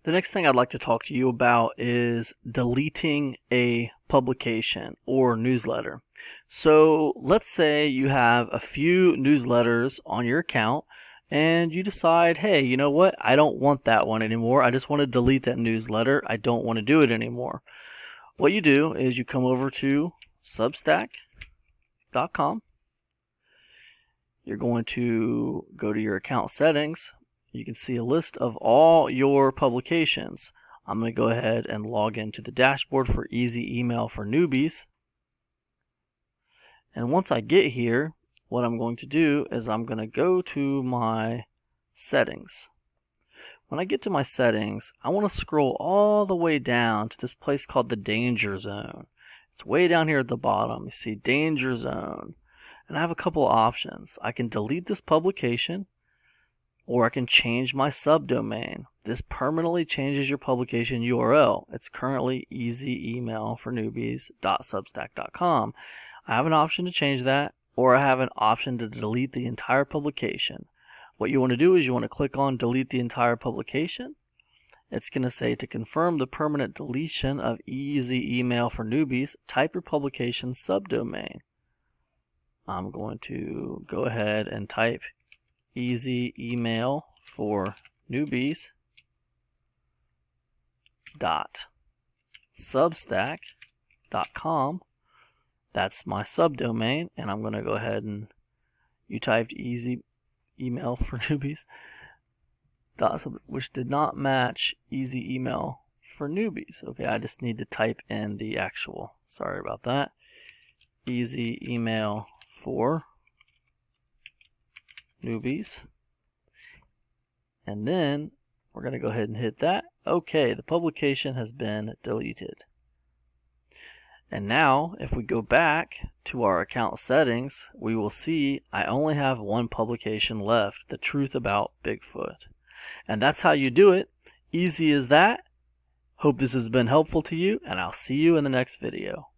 The next thing I'd like to talk to you about is deleting a publication or newsletter. So let's say you have a few newsletters on your account and you decide, hey, you know what? I don't want that one anymore. I just want to delete that newsletter. I don't want to do it anymore. What you do is you come over to substack.com. You're going to go to your account settings. You can see a list of all your publications. I'm going to go ahead and log into the dashboard for easy email for newbies. And once I get here, what I'm going to do is I'm going to go to my settings. When I get to my settings, I want to scroll all the way down to this place called the danger zone. It's way down here at the bottom. You see danger zone. And I have a couple of options. I can delete this publication, or I can change my subdomain. This permanently changes your publication URL. It's currently easyemailfornewbies.substack.com. I have an option to change that, or I have an option to delete the entire publication. What you want to do is you want to click on delete the entire publication. It's going to say to confirm the permanent deletion of Easy Email for Newbies, type your publication subdomain. I'm going to go ahead and type Easy Email for Newbies.substack.com. That's my subdomain, and I'm going to go ahead and you typed Easy Email for Newbies, which did not match Easy Email for Newbies. Okay, I just need to type in the actual. Sorry about that. Easy Email for Newbies. And then we're going to go ahead and hit that. Okay, the publication has been deleted. And now, if we go back to our account settings, we will see I only have one publication left, The Truth About Bigfoot. And that's how you do it. Easy as that. Hope this has been helpful to you, and I'll see you in the next video.